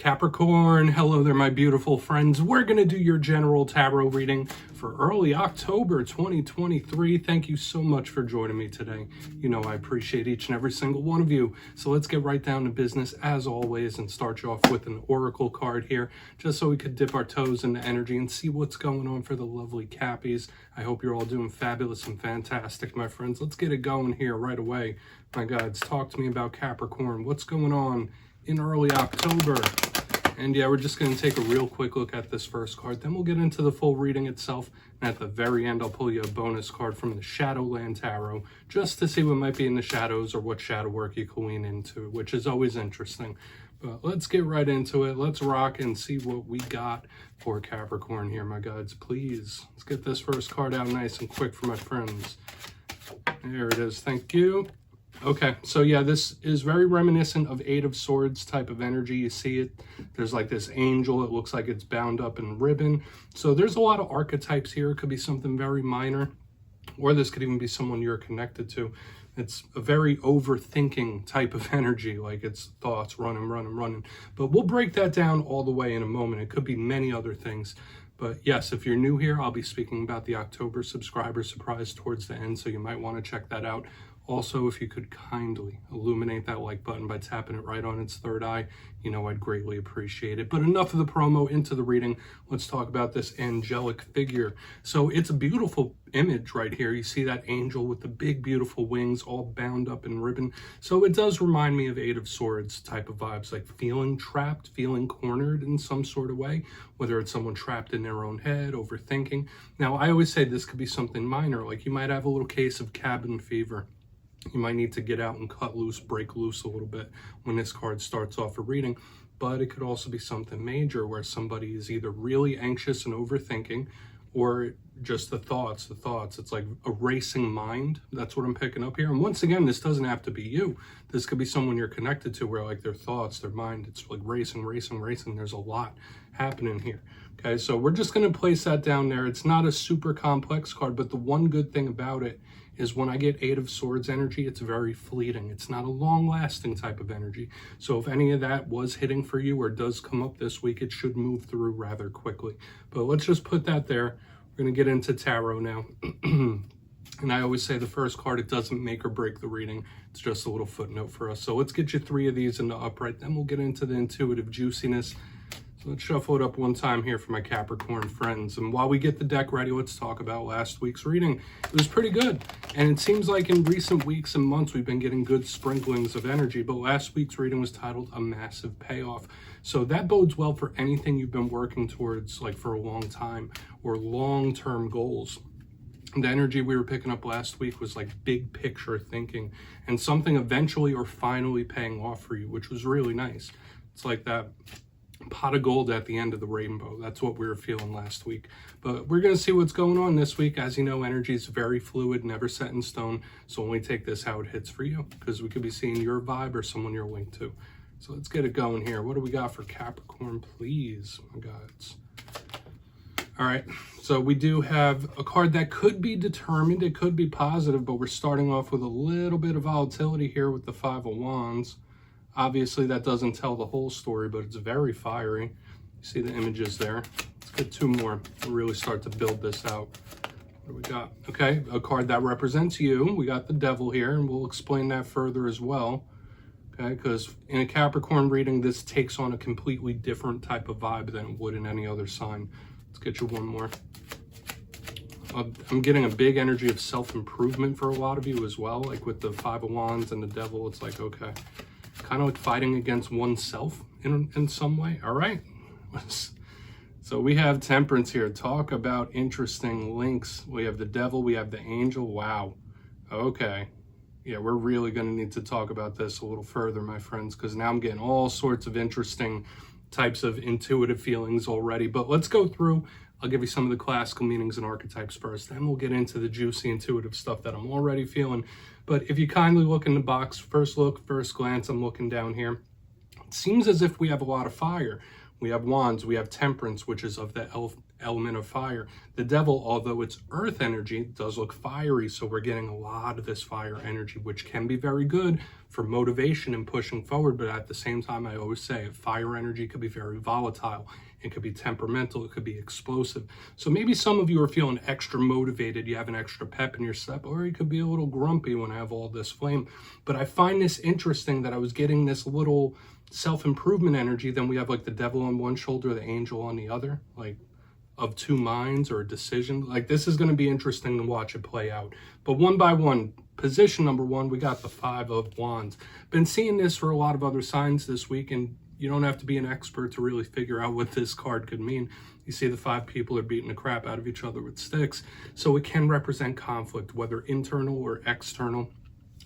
Capricorn, hello there my beautiful friends. We're going to do your general tarot reading for early October 2023. Thank you so much for joining me today. You know I appreciate each and every single one of you. So let's get right down to business as always and start you off with an oracle card here, just so we could dip our toes into energy and see what's going on for the lovely Cappies. I hope you're all doing fabulous and fantastic, my friends. Let's get it going here right away. My guides, talk to me about Capricorn. What's going on in early October? And yeah, we're just going to take a real quick look at this first card. Then we'll get into the full reading itself. And at the very end, I'll pull you a bonus card from the Shadowland Tarot, just to see what might be in the shadows or what shadow work you can lean into, which is always interesting. But let's get right into it. Let's rock and see what we got for Capricorn here, my guides. Please, let's get this first card out nice and quick for my friends. There it is. Thank you. Okay, so yeah, this is very reminiscent of Eight of Swords type of energy. You see it, there's like this angel, it looks like it's bound up in ribbon. So there's a lot of archetypes here. It could be something very minor, or this could even be someone you're connected to. It's a very overthinking type of energy, like it's thoughts running. But we'll break that down all the way in a moment. It could be many other things. But yes, if you're new here, I'll be speaking about the October subscriber surprise towards the end, so you might want to check that out. Also, if you could kindly illuminate that like button by tapping it right on its third eye, you know I'd greatly appreciate it. But enough of the promo, into the reading. Let's talk about this angelic figure. So it's a beautiful image right here. You see that angel with the big, beautiful wings all bound up in ribbon. So it does remind me of Eight of Swords type of vibes, like feeling trapped, feeling cornered in some sort of way, whether it's someone trapped in their own head, overthinking. Now, I always say this could be something minor, like you might have a little case of cabin fever. You might need to get out and cut loose, break loose a little bit when this card starts off a reading. But it could also be something major where somebody is either really anxious and overthinking, or just the thoughts. It's like a racing mind. That's what I'm picking up here. And once again, this doesn't have to be you. This could be someone you're connected to where like their thoughts, their mind, it's like racing. There's a lot happening here. Okay, so we're just going to place that down there. It's not a super complex card, but the one good thing about it is when I get Eight of Swords energy, it's very fleeting. It's not a long-lasting type of energy. So if any of that was hitting for you or does come up this week, it should move through rather quickly. But let's just put that there. We're going to get into tarot now. And I always say the first card, it doesn't make or break the reading. It's just a little footnote for us. So let's get you 3 of these in the upright. Then we'll get into the intuitive juiciness. So let's shuffle it up one time here for my Capricorn friends. And while we get the deck ready, let's talk about last week's reading. It was pretty good. And it seems like in recent weeks and months, we've been getting good sprinklings of energy. But last week's reading was titled A Massive Payoff. So that bodes well for anything you've been working towards like for a long time, or long-term goals. The energy we were picking up last week was like big picture thinking and something eventually or finally paying off for you, which was really nice. It's like that pot of gold at the end of the rainbow. That's what we were feeling last week. But we're going to see what's going on this week. As you know, energy is very fluid, never set in stone. So only take this how it hits for you, because we could be seeing your vibe or someone you're linked to. So let's get it going here. What do we got for Capricorn, please, my guys? All right, so we do have a card that could be determined. It could be positive, but we're starting off with a little bit of volatility here with the Five of Wands. Obviously, that doesn't tell the whole story, but it's very fiery. You see the images there. Let's get 2 more to really start to build this out. What do we got? Okay, a card that represents you. We got the Devil here, and we'll explain that further as well. Okay, because in a Capricorn reading, this takes on a completely different type of vibe than it would in any other sign. Let's get you 1 more. I'm getting a big energy of self-improvement for a lot of you as well. Like with the Five of Wands and the Devil, it's like, okay, kind of like fighting against oneself in some way. All right. So we have Temperance here. Talk about interesting links. We have the Devil. We have the Angel. Wow. Okay. Yeah, we're really going to need to talk about this a little further, my friends, because now I'm getting all sorts of interesting types of intuitive feelings already. But let's go through. I'll give you some of the classical meanings and archetypes first. Then we'll get into the juicy intuitive stuff that I'm already feeling. But if you kindly look in the box, first look, first glance, I'm looking down here. It seems as if we have a lot of fire. We have Wands, we have Temperance, which is of the element of fire. The devil, although it's earth energy, does look fiery, so we're getting a lot of this fire energy, which can be very good for motivation and pushing forward, but at the same time, I always say fire energy could be very volatile. It could be temperamental, it could be explosive. So maybe some of you are feeling extra motivated, you have an extra pep in your step, or you could be a little grumpy when I have all this flame. But I find this interesting that I was getting this little self-improvement energy, then we have like the devil on one shoulder, the angel on the other, like of two minds or a decision. Like this is going to be interesting to watch it play out. But one by one, position number one, we got the 5 of Wands. Been seeing this for a lot of other signs this week, and you don't have to be an expert to really figure out what this card could mean. You see the 5 people are beating the crap out of each other with sticks. So it can represent conflict, whether internal or external.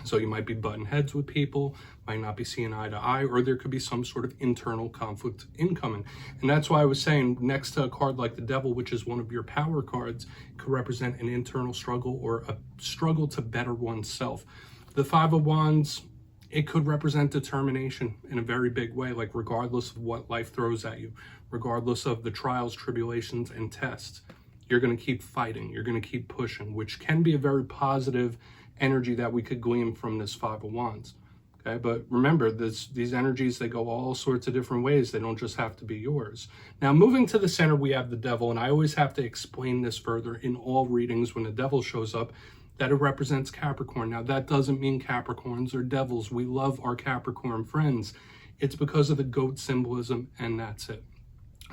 So you might be butting heads with people, might not be seeing eye to eye, or there could be some sort of internal conflict incoming. And that's why I was saying next to a card like the devil, which is one of your power cards, could represent an internal struggle or a struggle to better oneself. The 5 of Wands, it could represent determination in a very big way, like regardless of what life throws at you, regardless of the trials, tribulations, and tests, you're going to keep fighting, you're going to keep pushing, which can be a very positive energy that we could glean from this 5 of Wands. Okay, but remember, these energies, they go all sorts of different ways. They don't just have to be yours. Now, moving to the center, we have the devil, and I always have to explain this further in all readings when the devil shows up, that it represents Capricorn. Now, that doesn't mean Capricorns are devils. We love our Capricorn friends. It's because of the goat symbolism, and that's it.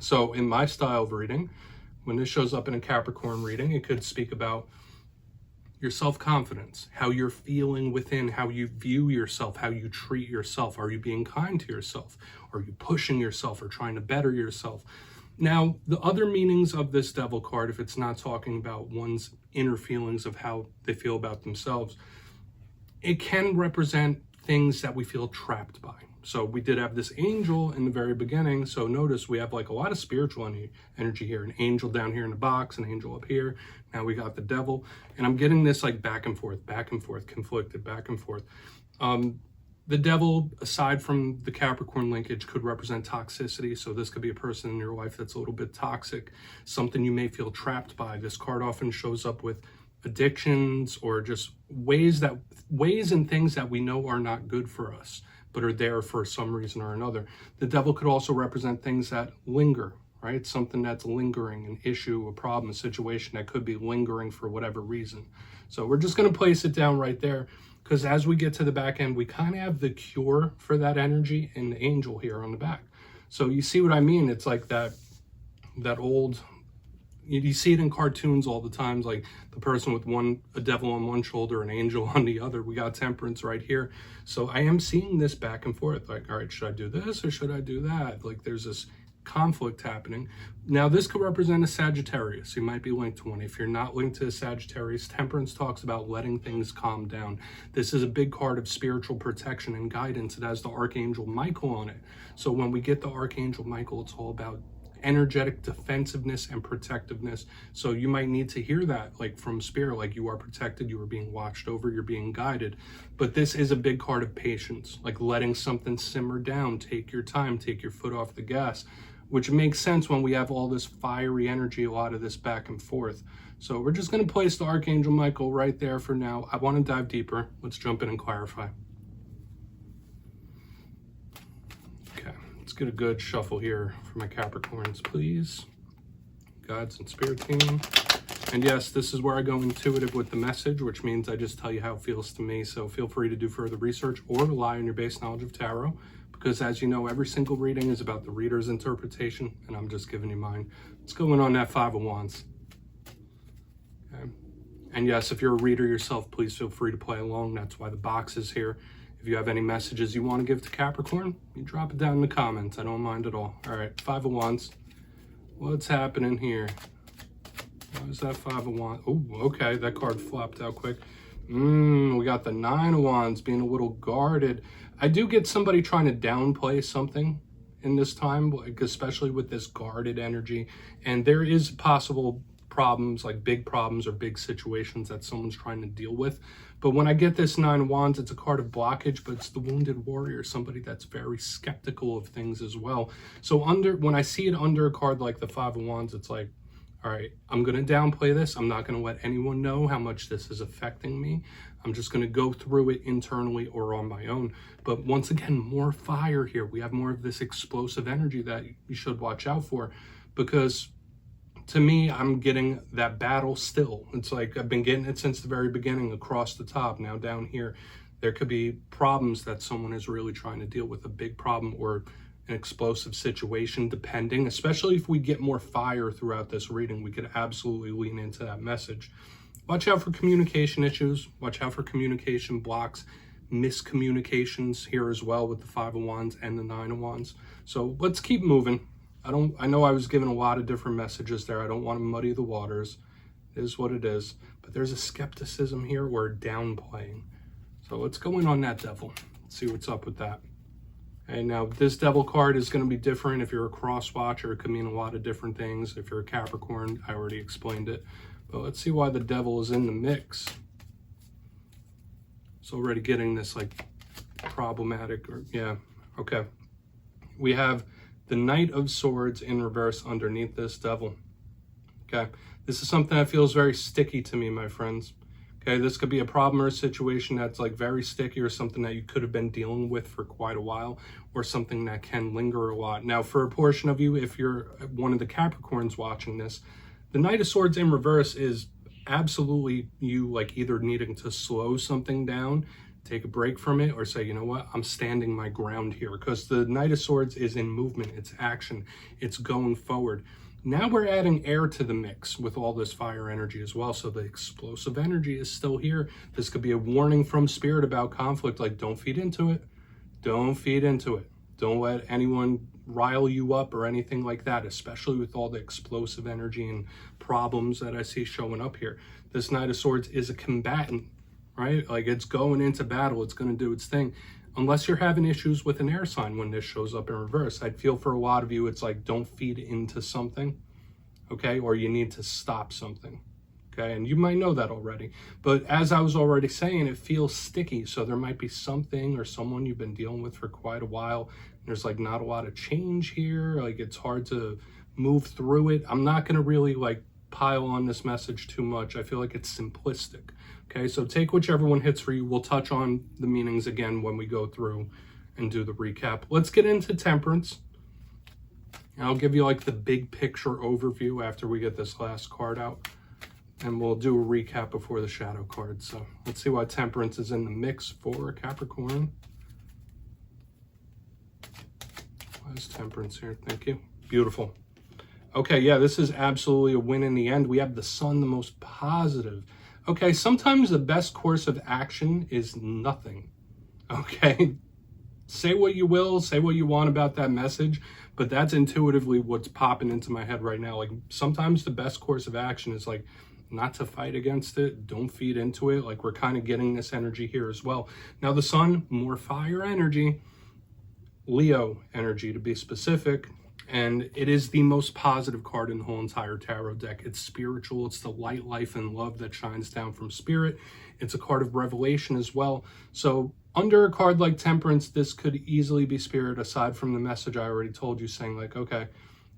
So in my style of reading, when this shows up in a Capricorn reading, it could speak about your self-confidence, how you're feeling within, how you view yourself, how you treat yourself. Are you being kind to yourself? Are you pushing yourself or trying to better yourself? Now, the other meanings of this devil card, if it's not talking about one's inner feelings of how they feel about themselves, it can represent things that we feel trapped by. So we did have this angel in the very beginning. So notice we have like a lot of spiritual energy here. An angel down here in the box, an angel up here. Now we got the devil. And I'm getting this like back and forth, conflicted, back and forth. The devil, aside from the Capricorn linkage, could represent toxicity. So this could be a person in your life that's a little bit toxic, something you may feel trapped by. This card often shows up with addictions or just ways and things that we know are not good for us, but are there for some reason or another. The devil could also represent things that linger, right? Something that's lingering, an issue, a problem, a situation that could be lingering for whatever reason. So we're just going to place it down right there, because as we get to the back end, we kind of have the cure for that energy in the angel here on the back. So you see what I mean? It's like that old, you see it in cartoons all the time, like the person with a devil on one shoulder, an angel on the other. We got temperance right here. So I am seeing this back and forth, like, all right, should I do this or should I do that? Like there's this conflict happening. Now this could represent a Sagittarius. You might be linked to one. If you're not linked to a Sagittarius, temperance talks about letting things calm down. This is a big card of spiritual protection and guidance. It has the Archangel Michael on it. So when we get the Archangel Michael, it's all about energetic defensiveness and protectiveness. So you might need to hear that like from spirit, like you are protected, you are being watched over, you're being guided. But this is a big card of patience, like letting something simmer down, take your time, take your foot off the gas, which makes sense when we have all this fiery energy, a lot of this back and forth. So we're just going to place the Archangel Michael right there for now. I want to dive deeper. Let's jump in and clarify. Let's get a good shuffle here for my Capricorns, please. Guides and spirit team. And yes, this is where I go intuitive with the message, which means I just tell you how it feels to me. So feel free to do further research or rely on your base knowledge of tarot, because as you know, every single reading is about the reader's interpretation, and I'm just giving you mine. Let's go in on that 5 of Wands. Okay. And yes, if you're a reader yourself, please feel free to play along. That's why the box is here. If you have any messages you want to give to Capricorn, you drop it down in the comments. I don't mind at all. All right, 5 of Wands. What's happening here? How is that 5 of Wands? Oh, okay, that card flopped out quick. We got the 9 of Wands being a little guarded. I do get somebody trying to downplay something in this time, like especially with this guarded energy. And there is possible problems, like big problems or big situations that someone's trying to deal with. But when I get this 9 of Wands, it's a card of blockage, but it's the wounded warrior, somebody that's very skeptical of things as well. So when I see it under a card like the 5 of Wands, it's like, All right, I'm going to downplay this. I'm not going to let anyone know how much this is affecting me. I'm just going to go through it internally or on my own. But once again, more fire here. We have more of this explosive energy that you should watch out for, because to me, I'm getting that battle still. It's like I've been getting it since the very beginning across the top. Now down here, there could be problems that someone is really trying to deal with, a big problem or an explosive situation, depending, especially if we get more fire throughout this reading, we could absolutely lean into that message. Watch out for communication issues. Watch out for communication blocks, miscommunications here as well with the Five of Wands and the Nine of Wands. So let's keep moving. I know I was given a lot of different messages there. I don't want to muddy the waters. It is what it is. But there's a skepticism here or downplaying. So let's go in on that devil. Let's see what's up with that. And now this devil card is going to be different. If you're a cross watcher, it could mean a lot of different things. If you're a Capricorn, I already explained it. But let's see why the devil is in the mix. It's already getting this like problematic, or yeah, okay. We have the Knight of Swords in reverse underneath this devil. Okay, this is something that feels very sticky to me, my friends. Okay, this could be a problem or a situation that's like very sticky, or something that you could have been dealing with for quite a while, or something that can linger a lot. Now, for a portion of you, if you're one of the Capricorns watching this, the Knight of Swords in reverse is absolutely you like either needing to slow something down, take a break from it, or say, you know what, I'm standing my ground here, because the Knight of Swords is in movement, it's action, it's going forward. Now we're adding air to the mix with all this fire energy as well. So the explosive energy is still here. This could be a warning from spirit about conflict, like don't feed into it. Don't feed into it. Don't let anyone rile you up or anything like that, especially with all the explosive energy and problems that I see showing up here. This Knight of Swords is a combatant, right? Like it's going into battle. It's going to do its thing. Unless you're having issues with an air sign when this shows up in reverse. I'd feel for a lot of you, it's like, don't feed into something, okay? Or you need to stop something, okay? And you might know that already. But as I was already saying, it feels sticky. So there might be something or someone you've been dealing with for quite a while. There's like not a lot of change here. Like it's hard to move through it. I'm not going to really like pile on this message too much. I feel like it's simplistic. Okay, so take whichever one hits for you. We'll touch on the meanings again when we go through and do the recap. Let's get into Temperance. I'll give you like the big picture overview after we get this last card out. And we'll do a recap before the shadow card. So let's see why Temperance is in the mix for Capricorn. Why is Temperance here? Thank you. Beautiful. Okay, yeah, this is absolutely a win in the end. We have the Sun, the most positive. Okay, sometimes the best course of action is nothing. Okay, say what you will, say what you want about that message, but that's intuitively what's popping into my head right now. Like sometimes the best course of action is like not to fight against it, don't feed into it. Like we're kind of getting this energy here as well. Now the Sun, more fire energy, Leo energy to be specific. And it is the most positive card in the whole entire tarot deck. It's spiritual. It's the light, life, and love that shines down from spirit. It's a card of revelation as well. So under a card like Temperance, this could easily be spirit, aside from the message I already told you, saying like, okay,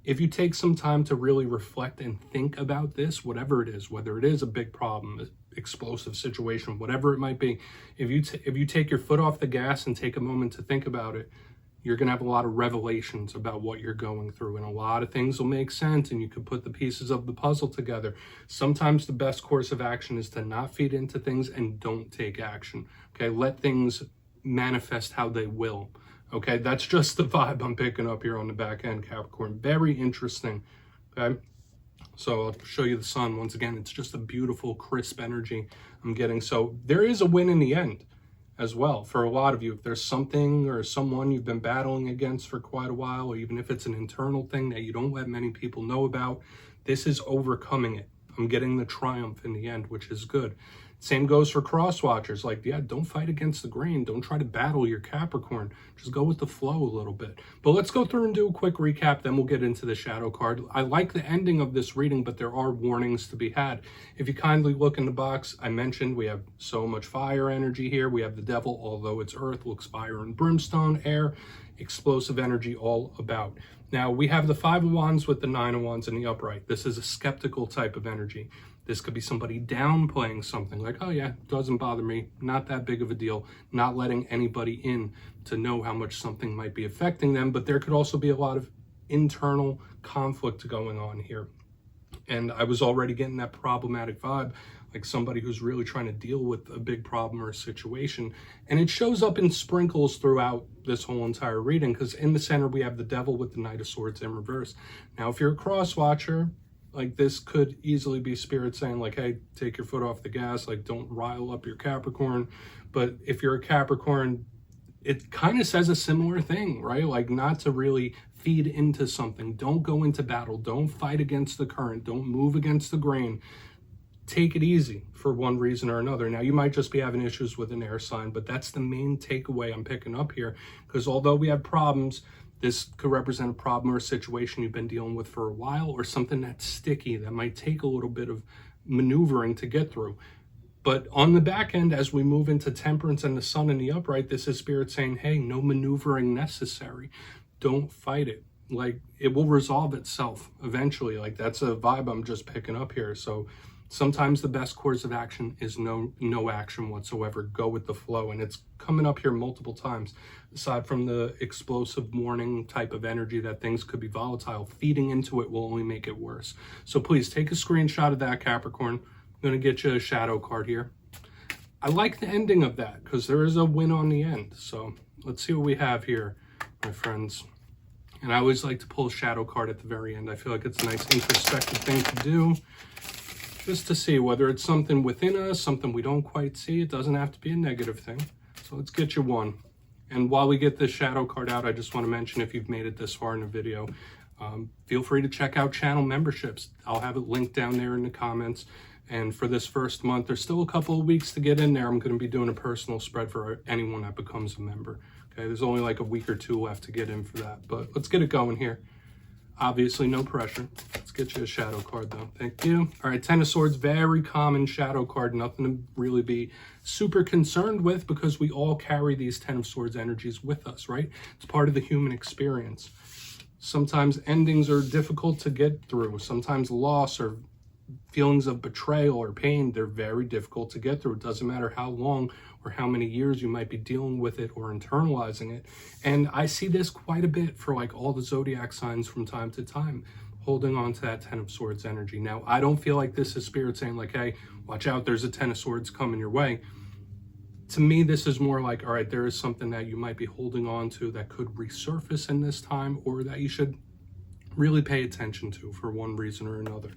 if you take some time to really reflect and think about this, whatever it is, whether it is a big problem, explosive situation, whatever it might be, if you take your foot off the gas and take a moment to think about it, you're going to have a lot of revelations about what you're going through, and a lot of things will make sense, and you can put the pieces of the puzzle together. Sometimes the best course of action is to not feed into things and don't take action. Okay, let things manifest how they will. Okay, that's just the vibe I'm picking up here on the back end, Capricorn. Very interesting. Okay, so I'll show you the Sun once again. It's just a beautiful, crisp energy I'm getting. So there is a win in the end as well for a lot of you. If there's something or someone you've been battling against for quite a while, or even if it's an internal thing that you don't let many people know about, this is overcoming it. I'm getting the triumph in the end, which is good. Same goes for cross watchers. Like, yeah, don't fight against the grain. Don't try to battle your Capricorn. Just go with the flow a little bit. But let's go through and do a quick recap. Then we'll get into the shadow card. I like the ending of this reading, but there are warnings to be had. If you kindly look in the box, I mentioned we have so much fire energy here. We have the devil, although it's earth, looks fire and brimstone, air, explosive energy all about. Now, we have the Five of Wands with the Nine of Wands in the upright. This is a skeptical type of energy. This could be somebody downplaying something like, oh yeah, doesn't bother me, not that big of a deal, not letting anybody in to know how much something might be affecting them. But there could also be a lot of internal conflict going on here. And I was already getting that problematic vibe, like somebody who's really trying to deal with a big problem or a situation. And it shows up in sprinkles throughout this whole entire reading, because in the center we have the Devil with the Knight of Swords in reverse. Now, if you're a cross watcher, like this could easily be Spirit saying like, hey, take your foot off the gas, like don't rile up your Capricorn. But if you're a Capricorn, it kind of says a similar thing, right? Like not to really feed into something. Don't go into battle. Don't fight against the current. Don't move against the grain. Take it easy for one reason or another. Now, you might just be having issues with an air sign, but that's the main takeaway I'm picking up here, because although we have problems, this could represent a problem or a situation you've been dealing with for a while, or something that's sticky that might take a little bit of maneuvering to get through. But on the back end, as we move into Temperance and the Sun in the upright, this is Spirit saying, hey, no maneuvering necessary. Don't fight it. Like, it will resolve itself eventually. Like, that's a vibe I'm just picking up here. So sometimes the best course of action is no action whatsoever. Go with the flow. And it's coming up here multiple times. Aside from the explosive warning type of energy that things could be volatile, feeding into it will only make it worse. So please take a screenshot of that, Capricorn. I'm going to get you a shadow card here. I like the ending of that because there is a win on the end. So let's see what we have here, my friends. And I always like to pull a shadow card at the very end. I feel like it's a nice introspective thing to do, just to see whether it's something within us, something we don't quite see. It doesn't have to be a negative thing. So let's get you one. And while we get this shadow card out, I just want to mention, if you've made it this far in the video, feel free to check out channel memberships. I'll have it linked down there in the comments. And for this first month, there's still a couple of weeks to get in there. I'm going to be doing a personal spread for anyone that becomes a member. Okay, there's only like a week or two left to get in for that. But let's get it going here. Obviously, no pressure. Let's get you a shadow card, though. Thank you. All right, Ten of Swords, very common shadow card. Nothing to really be super concerned with, because we all carry these Ten of Swords energies with us, right? It's part of the human experience. Sometimes endings are difficult to get through. Sometimes loss or feelings of betrayal or pain, they're very difficult to get through. It doesn't matter how long or how many years you might be dealing with it or internalizing it. And I see this quite a bit for like all the zodiac signs from time to time, holding on to that Ten of Swords energy. Now, I don't feel like this is Spirit saying like, hey, watch out, there's a Ten of Swords coming your way. To me, this is more like, all right, there is something that you might be holding on to that could resurface in this time, or that you should really pay attention to for one reason or another.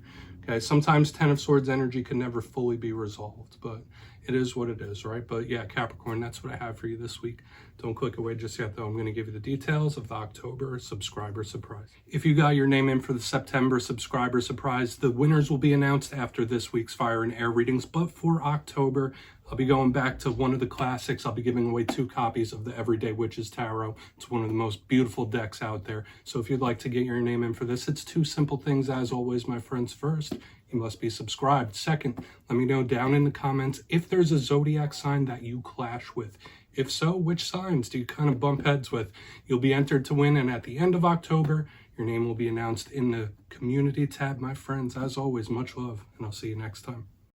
Okay, sometimes Ten of Swords energy can never fully be resolved, but it is what it is, right? But yeah, Capricorn, that's what I have for you this week. Don't click away just yet, though. I'm going to give you the details of the October subscriber surprise. If you got your name in for the September subscriber surprise, the winners will be announced after this week's Fire and Air readings. But for October, I'll be going back to one of the classics. I'll be giving away 2 copies of the Everyday Witches Tarot. It's one of the most beautiful decks out there. So if you'd like to get your name in for this, it's 2 simple things, as always, my friends. First, you must be subscribed. Second, let me know down in the comments if there's a zodiac sign that you clash with. If so, which signs do you kind of bump heads with? You'll be entered to win, and at the end of October, your name will be announced in the community tab, my friends. As always, much love, and I'll see you next time.